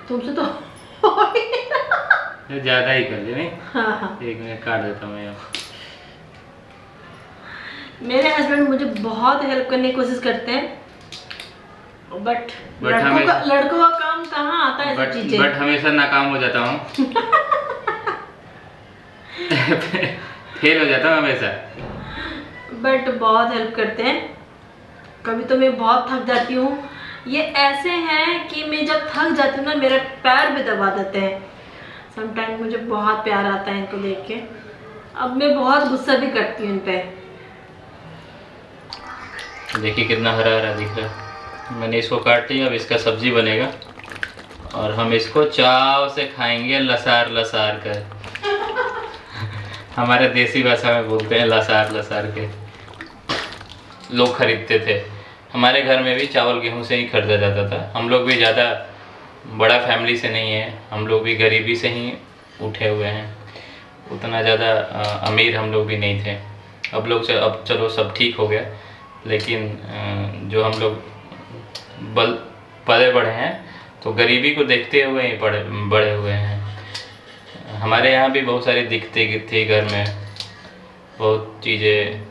तुमसे तो ज़्यादा ही कर ले नहीं। हाँ हाँ। 1 मिनट काट देता हूँ मैं। मेरे हस्बैंड मुझे बहुत हेल्प करने की कोशिश करते हैं, बट लड़कों का काम कहाँ आता है ऐसी चीजें। बट हमेशा नाकाम हो जाता हूँ। फेल हो जाता हूँ हमेशा। बट बहुत हेल्प करते हैं। कभी तो मैं बहुत थक जाती हूँ। ये ऐसे हैं कि मैं जब थक जाती हूँ ना, मेरे पैर भी दबा देते हैं। समटाइम मुझे बहुत प्यार आता है इनको देख के। अब मैं बहुत गुस्सा भी करती हूँ इन पे। देखिए कितना हरा हरा दिख रहा है। मैंने इसको काट लिया, अब इसका सब्जी बनेगा और हम इसको चाव से खाएंगे, लसार लसार कर। हमारे देसी भाषा में बोलते हैं लसार लसार के। लोग खरीदते थे, हमारे घर में भी चावल गेहूं से ही खरीदा जाता था। हम लोग भी ज़्यादा बड़ा फैमिली से नहीं है, हम लोग भी गरीबी से ही उठे हुए हैं। उतना ज़्यादा अमीर हम लोग भी नहीं थे। अब चलो सब ठीक हो गया, लेकिन जो हम लोग पले बढ़े हैं तो गरीबी को देखते हुए ही बड़े हुए हैं। हमारे यहाँ भी बहुत सारी दिक्कतें थी घर में, बहुत चीज़ें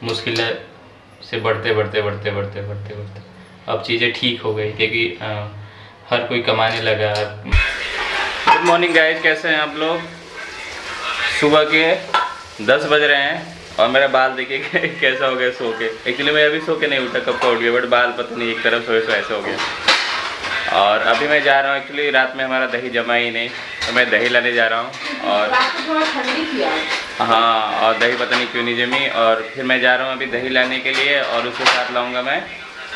मुश्किल से बढ़ते अब चीज़ें ठीक हो गई, क्योंकि हर कोई कमाने लगा। गुड मॉर्निंग गाइस, कैसे हैं आप लोग? सुबह के 10 बज रहे हैं और मेरा बाल देखिए कैसा हो गया सो के। एक्चुअली मैं अभी सो के नहीं उठा, कब का उठ गया, बट बाल पता नहीं एक तरफ सोए ऐसे हो गया। और अभी मैं जा रहा हूँ, एक्चुअली रात में हमारा दही जमा ही नहीं, तो मैं दही लाने जा रहा हूँ। और थोड़ा ठंडी किया। हाँ, और दही पता नहीं क्यों नहीं जमी। और फिर मैं जा रहा हूँ अभी दही लाने के लिए, और उसके साथ लाऊंगा मैं,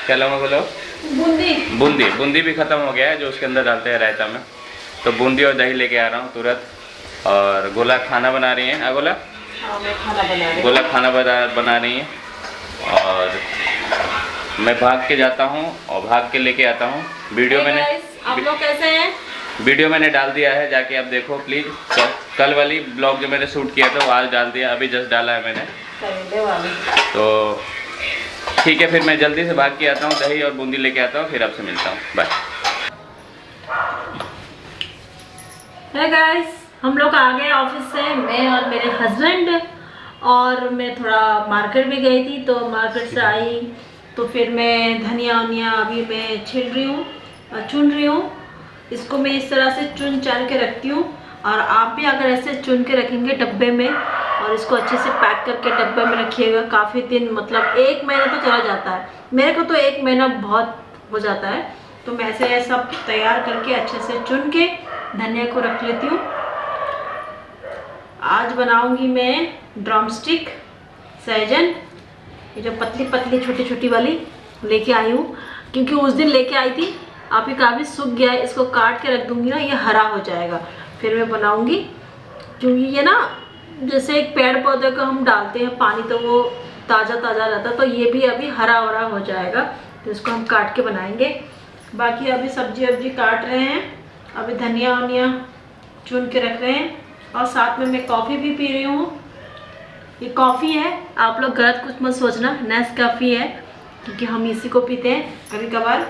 क्या लाऊंगा बोलो? बूंदी। बूंदी भी ख़त्म हो गया है जो उसके अंदर डालते हैं रायता में, तो बूंदी और दही लेके आ रहा हूँ तुरंत। और गोला खाना बना रही हैं। गोला खाना बना रही हैं। और मैं भाग के जाता हूँ और भाग के लेके आता हूँ। वीडियो मैंने, आप लोग कैसे हैं? वीडियो मैंने डाल दिया है, जाके आप देखो प्लीज़। कल वाली ब्लॉग जो मैंने शूट किया था वो आज डाल दिया, अभी जस्ट डाला है मैंने। तो ठीक है, फिर मैं जल्दी से भाग के आता हूँ, दही और बूंदी लेके आता हूँ, फिर आपसे मिलता हूँ। बाय। हे गाइस, हम लोग आ गए ऑफिस से, मैं और मेरे हस्बैंड। और मैं थोड़ा मार्केट भी गई थी, तो मार्केट से आई तो फिर मैं धनिया वनिया अभी मैं छिल रही हूँ, चुन रही हूँ। इसको मैं इस तरह से चुन चान के रखती हूँ, और आप भी अगर ऐसे चुन के रखेंगे डब्बे में और इसको अच्छे से पैक करके डब्बे में रखिएगा, काफ़ी दिन, मतलब 1 महीना तो चला जाता है। मेरे को तो 1 महीना बहुत हो जाता है। तो मैं ऐसे सब तैयार करके अच्छे से चुन के धनिया को रख लेती हूँ। आज बनाऊंगी मैं ड्रमस्टिक सहजन, ये जो पतली पतली छोटी छोटी वाली लेके आई हूँ, क्योंकि उस दिन लेके आई थी, आप ही काफ़ी सूख गया है। इसको काट के रख दूंगी ना, ये हरा हो जाएगा, फिर मैं बनाऊंगी। क्योंकि ये ना, जैसे एक पेड़ पौधे को हम डालते हैं पानी तो वो ताज़ा ताज़ा रहता है, तो ये भी अभी हरा हरा हो जाएगा, तो इसको हम काट के बनाएंगे। बाकी अभी सब्जी वब्जी काट रहे हैं, अभी धनिया वनिया चुन के रख रहे हैं, और साथ में मैं कॉफ़ी भी पी रही हूँ। ये कॉफ़ी है, आप लोग गलत कुछ मत सोचना, नेस्कैफे है, क्योंकि हम इसी को पीते हैं कभी कभार।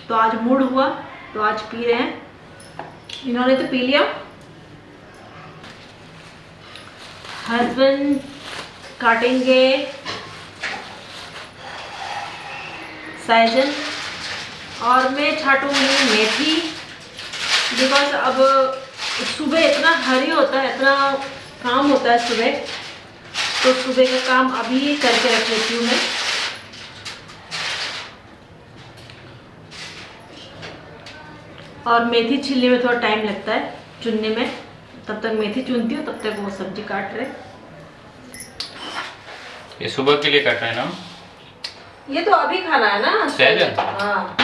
तो आज मूड हुआ तो आज पी रहे हैं, इन्होंने तो पी लिया। हस्बैंड काटेंगे सहजन और मैं छाटूंगी मेथी, बिकॉज अब सुबह इतना हरी होता है, इतना काम होता है सुबह, तो सुबह का काम अभी करके रख लेती हूँ मैं। और मेथी छिलने में थोड़ा टाइम लगता है, चुनने में, तब तक मेथी चुनती हूँ, तब तक वो सब्जी काट रहे। ये सुबह के लिए काट रहे हैं ना? ये तो अभी खाना है ना सहजन। हाँ।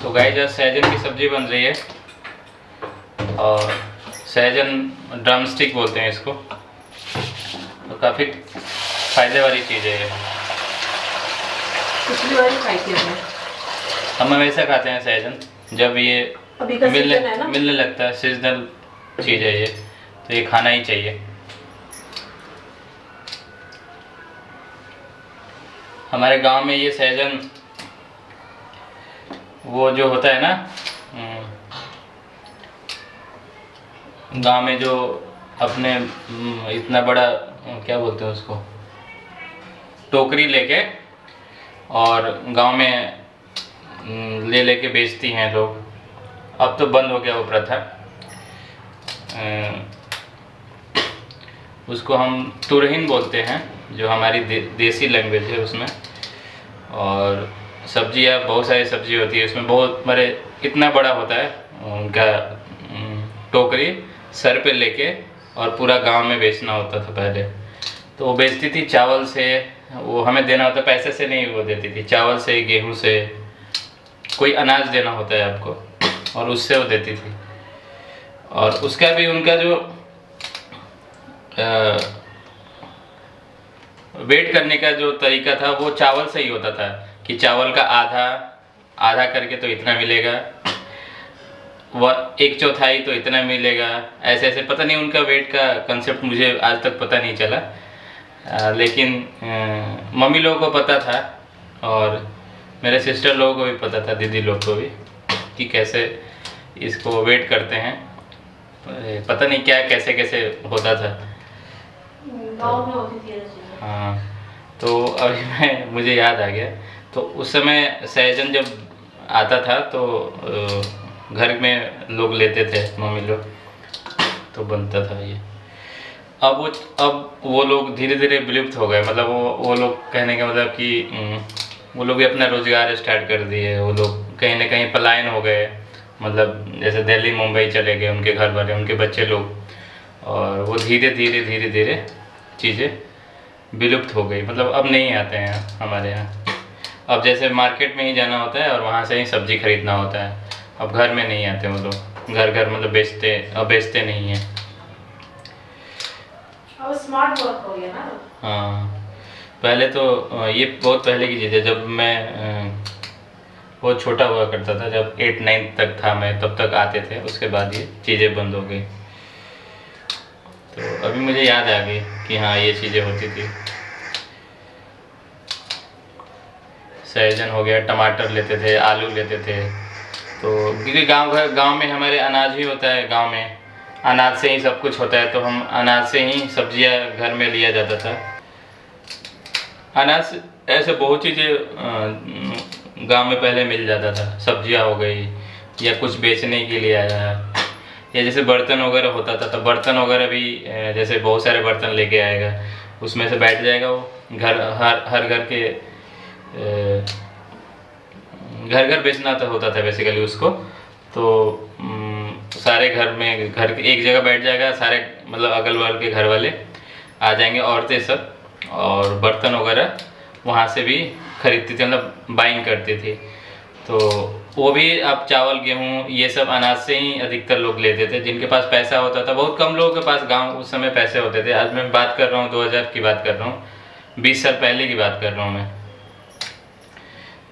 तो गाइस आज सहजन की सब्जी बन रही है, और सहजन ड्रमस्टिक बोलते हैं इसको, तो काफ़ी फायदे वाली चीज़ है ये। पिछली बार खाई थी हमने। हम हमेशा खाते हैं सहजन, जब ये अभी का सीजन है ना, मिलने लगता है, सीजनल चीज़ है ये, तो ये खाना ही चाहिए। हमारे गांव में ये सहजन वो जो होता है ना, गांव में जो अपने इतना बड़ा क्या बोलते हैं उसको, टोकरी लेके और गांव में ले लेके बेचती हैं लोग। अब तो बंद हो गया वो प्रथा। उसको हम तुरहीन बोलते हैं, जो हमारी देसी लैंग्वेज है उसमें। और सब्जियाँ, बहुत सारी सब्जी होती है उसमें, बहुत बड़े, इतना बड़ा होता है उनका टोकरी सर पे लेके, और पूरा गांव में बेचना होता था पहले। तो वो बेचती थी चावल से, वो हमें देना होता, पैसे से नहीं, वो देती थी चावल से, गेहूं से, कोई अनाज देना होता है आपको, और उससे वो देती थी। और उसका भी उनका जो वेट करने का जो तरीका था वो चावल से ही होता था, कि चावल का आधा आधा करके तो इतना मिलेगा, वह 1/4 तो इतना मिलेगा, ऐसे ऐसे। पता नहीं उनका वेट का कंसेप्ट मुझे आज तक पता नहीं चला, लेकिन मम्मी लोगों को पता था, और मेरे सिस्टर लोगों को भी पता था, दीदी लोग को भी, कि कैसे इसको वेट करते हैं। पता नहीं क्या कैसे कैसे होता था गाँव में होती थी ऐसी। हाँ। तो अभी मुझे याद आ गया, तो उस समय सहजन जब आता था तो घर में लोग लेते थे, मम्मी लोग, तो बनता था ये। अब वो लोग धीरे धीरे विलुप्त हो गए, मतलब वो लोग, कहने का मतलब कि वो लोग भी अपना रोजगार स्टार्ट कर दिए, वो लोग कहीं ना कहीं पलायन हो गए, मतलब जैसे दिल्ली मुंबई चले गए उनके घर वाले, उनके बच्चे लोग, और वो धीरे धीरे धीरे धीरे चीज़ें विलुप्त हो गई, मतलब अब नहीं आते हैं हमारे यहाँ। अब जैसे मार्केट में ही जाना होता है और वहाँ से ही सब्जी खरीदना होता है, अब घर में नहीं आते वो लोग, घर घर मतलब बेचते नहीं हैं। अब स्मार्ट वर्क हो गया ना। हाँ, पहले तो ये बहुत पहले की चीज़ है, जब मैं बहुत छोटा हुआ करता था, जब 8-9 तक था मैं, तब तक आते थे, उसके बाद ये चीज़ें बंद हो गई। तो अभी मुझे याद आ गई कि हाँ ये चीज़ें होती थी। सहजन हो गया, टमाटर लेते थे, आलू लेते थे, तो क्योंकि गांव में हमारे अनाज ही होता है, गांव में अनाज से ही सब कुछ होता है, तो हम अनाज से ही सब्जियां घर में लिया जाता था। अनाज ऐसे बहुत चीज़ें गांव में पहले मिल जाता था, सब्जियां हो गई, या कुछ बेचने के लिए आया, या जैसे बर्तन वगैरह होता था, तो बर्तन वगैरह भी जैसे बहुत सारे बर्तन लेके आएगा, उसमें से बैठ जाएगा वो, हर घर के घर घर बेचना तो होता था बेसिकली उसको। तो सारे घर में, घर के एक जगह बैठ जाएगा, सारे मतलब अगल बगल के घर वाले आ जाएंगे, औरतें सब, और बर्तन वगैरह वहाँ से भी खरीदती थी, मतलब बाइंग करती थी। तो वो भी अब चावल गेहूँ ये सब अनाज से ही अधिकतर लोग लेते थे, जिनके पास पैसा होता था। बहुत कम लोगों के पास गांव उस समय पैसे होते थे। आज मैं बात कर रहा हूँ 2000 की बात कर रहा हूँ, 20 साल पहले की बात कर रहा हूँ मैं।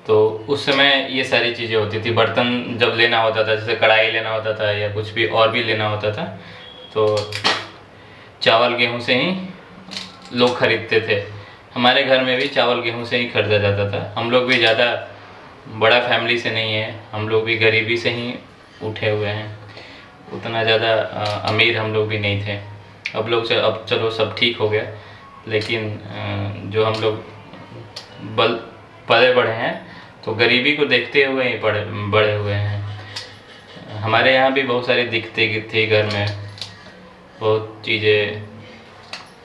तो उस समय ये सारी चीज़ें होती थी। बर्तन जब लेना होता था, जैसे कढ़ाई लेना होता था या कुछ भी और भी लेना होता था, तो चावल गेहूँ से ही लोग खरीदते थे। हमारे घर में भी चावल गेहूँ से ही खरीदा जाता था। हम लोग भी ज़्यादा बड़ा फैमिली से नहीं है, हम लोग भी गरीबी से ही उठे हुए हैं, उतना ज़्यादा अमीर हम लोग भी नहीं थे। अब चलो सब ठीक हो गया, लेकिन जो हम लोग पले बढ़े हैं तो गरीबी को देखते हुए ही बड़े हुए हैं। हमारे यहाँ भी बहुत सारी दिक्कतें थी घर में, बहुत चीज़ें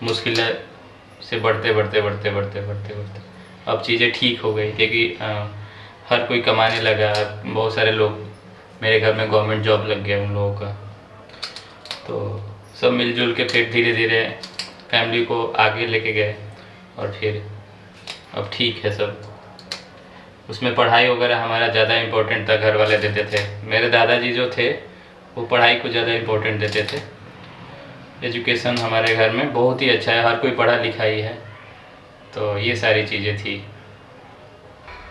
मुश्किल से बढ़ते अब चीज़ें ठीक हो गई, क्योंकि हर कोई कमाने लगा। बहुत सारे लोग, मेरे घर में गवर्नमेंट जॉब लग गया उन लोगों का, तो सब मिलजुल के फिर धीरे धीरे फैमिली को आगे लेके गए, और फिर अब ठीक है सब। उसमें पढ़ाई वगैरह हमारा ज़्यादा इम्पोर्टेंट था, घर वाले देते थे। मेरे दादाजी जो थे वो पढ़ाई को ज़्यादा इम्पोर्टेंट देते थे। एजुकेशन हमारे घर में बहुत ही अच्छा है, हर कोई पढ़ा लिखा ही है। तो ये सारी चीज़ें थी।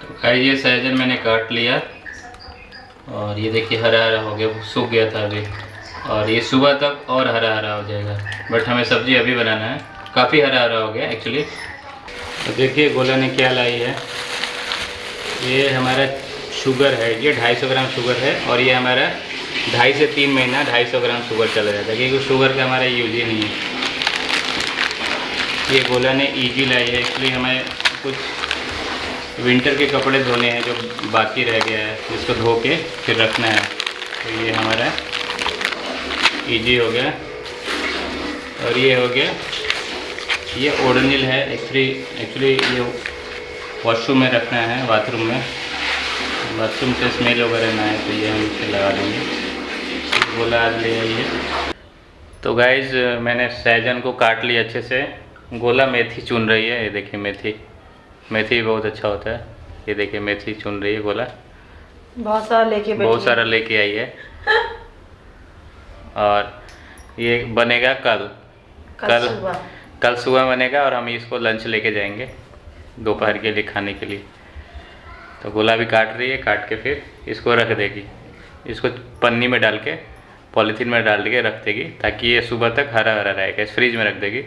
तो गाइस ये सहजन मैंने काट लिया, और ये देखिए हरा हरा हो गया, सूख गया था अभी, और ये सुबह तक और हरा हरा हो जाएगा। बट हमें सब्ज़ी अभी बनाना है, काफ़ी हरा हरा हो गया एक्चुअली। तो देखिए गोला ने क्या लाई है, ये हमारा शुगर है, ये 250 ग्राम शुगर है, और ये हमारा 2.5 से 3 महीना 250 ग्राम शुगर चला जाता है, क्योंकि शुगर का हमारा यूज ही नहीं है। ये गोला ने ईजी लाई है, इसलिए हमें कुछ विंटर के कपड़े धोने हैं जो बाकी रह गया है, इसको धो के फिर रखना है। तो ये हमारा ईजी हो गया। और ये हो गया, ये ओडोनिल है। एक्चुअली ये वॉशरूम में रखना है, बाथरूम में, बाथरूम से स्मेल वगैरह ना है, तो ये हम इसे लगा देंगे। गोला आज ले आइए। तो गाइज मैंने सहजन को काट लिया अच्छे से। गोला मेथी चुन रही है, ये देखिए मेथी भी बहुत अच्छा होता है। ये देखिए मेथी चुन रही है गोला, बहुत सारा लेके आई है। और ये बनेगा कल सुबह बनेगा, और हम इसको लंच लेके जाएंगे दोपहर के लिए खाने के लिए। तो गोला भी काट रही है, काट के फिर इसको रख देगी, इसको पन्नी में डाल के पॉलीथीन में डाल के रख देगी, ताकि ये सुबह तक हरा हरा रहेगा। इस फ्रिज में रख देगी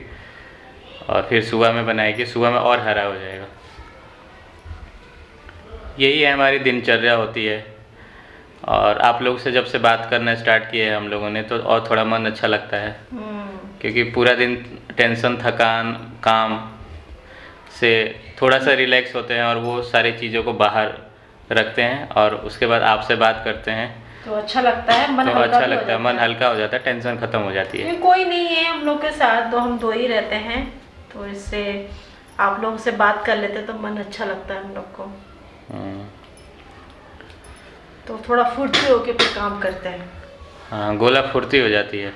और फिर सुबह में बनाएगी, सुबह में और हरा हो जाएगा। यही है हमारी दिनचर्या होती है। और आप लोग से जब से बात करना स्टार्ट किए हैं हम लोगों ने, तो और थोड़ा मन अच्छा लगता है, क्योंकि पूरा दिन टेंशन, थकान, काम से थोड़ा सा रिलैक्स होते हैं और वो सारी चीज़ों को बाहर रखते हैं, और उसके बाद आपसे बात करते हैं तो अच्छा लगता है, मन हल्का हो जाता है, टेंशन खत्म हो जाती है। कोई नहीं है हम लोग के साथ, तो हम दो ही रहते हैं, तो इससे आप लोगों से बात कर लेते तो मन अच्छा लगता है हम लोग को। तो थोड़ा फुर्ती होके फिर काम करते हैं। हाँ, गोला फुर्ती हो जाती है।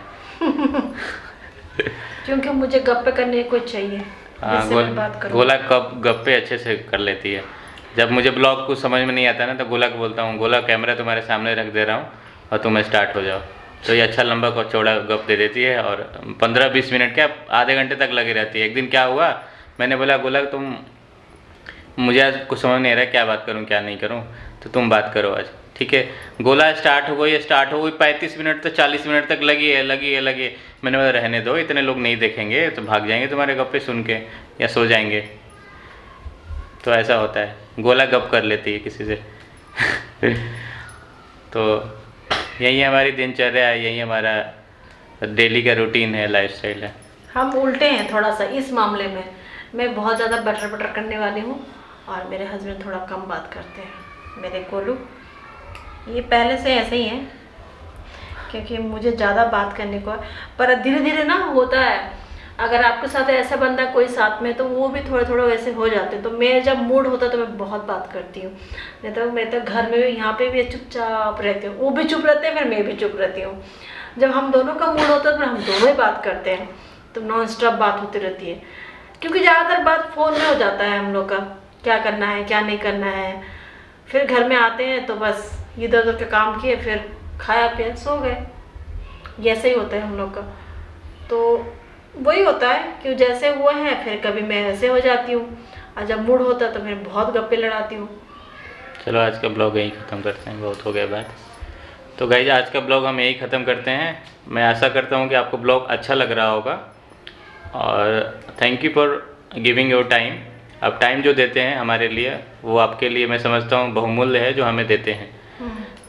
क्योंकि मुझे गप्पे करने कोई चाहिए। हाँ, गोला कब गप्पे अच्छे से कर लेती है। जब मुझे ब्लॉग कुछ समझ में नहीं आता ना, तो गोला को बोलता हूँ, गोला कैमरा तुम्हारे सामने रख दे रहा हूँ और तुम्हें स्टार्ट हो जाओ। तो ये अच्छा लंबा और चौड़ा गप दे देती है, और 15-20 मिनट क्या आधे घंटे तक लगी रहती है। एक दिन क्या हुआ, मैंने बोला गोला तुम, मुझे आज कुछ समझ नहीं आ रहा क्या बात करूँ क्या नहीं करूँ, तो तुम बात करो आज, ठीक है। गोला स्टार्ट हो गई 35 मिनट तक 40 मिनट तक लगी है। मैंने बोला रहने दो, इतने लोग नहीं देखेंगे तो भाग जाएंगे तुम्हारे गप्पे सुन के या सो जाएंगे। तो ऐसा होता है, गोला गप कर लेती है किसी से। तो यही हमारी दिनचर्या है, यही हमारा डेली का रूटीन है, लाइफस्टाइल है। हम उल्टे हैं थोड़ा सा इस मामले में। मैं बहुत ज़्यादा बटर करने वाली हूँ और मेरे हस्बैंड थोड़ा कम बात करते हैं। मेरे गोलू ये पहले से ऐसे ही हैं, क्योंकि मुझे ज़्यादा बात करने को, पर धीरे धीरे ना होता है। अगर आपके साथ ऐसा बंदा कोई साथ में, तो वो भी थोड़ा वैसे हो जाते हैं। तो मैं जब मूड होता है तो मैं बहुत बात करती हूँ, नहीं तो मैं तो घर में भी, यहाँ पे भी चुपचाप रहती हूँ, वो भी चुप रहते हैं, फिर मैं भी चुप रहती हूँ। जब हम दोनों का मूड होता है तो हम दोनों ही बात करते हैं, तो नॉन स्टॉप बात होती रहती है। क्योंकि ज़्यादातर बात फ़ोन में हो जाता है हम लोग का, क्या करना है क्या नहीं करना है। फिर घर में आते हैं तो बस इधर उधर के काम किए, फिर खाया पिया सो गए, ऐसे ही होता है हम लोग का। तो वही होता है कि जैसे हुआ है, फिर कभी मैं ऐसे हो जाती हूँ, और जब मूड होता है तो मैं बहुत गप्पे लड़ाती हूँ। चलो आज का ब्लॉग यहीं ख़त्म करते हैं, बहुत हो गया बात। तो गाइस आज का ब्लॉग हम यहीं ख़त्म करते हैं। मैं आशा करता हूँ कि आपको ब्लॉग अच्छा लग रहा होगा, और thank you for giving your time. आप टाइम जो देते हैं हमारे लिए, वो आपके लिए मैं समझता हूँ बहुमूल्य है, जो हमें देते हैं।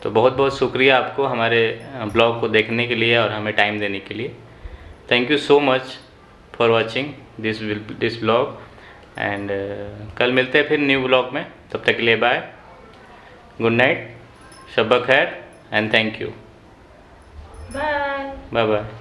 तो बहुत बहुत शुक्रिया आपको हमारे ब्लॉग को देखने के लिए और हमें टाइम देने के लिए। Thank you so much for watching this blog, and कल मिलते हैं फिर न्यू ब्लॉग में। तब तक के लिए बाय, गुड नाइट, शब खैर, and thank you. Bye bye.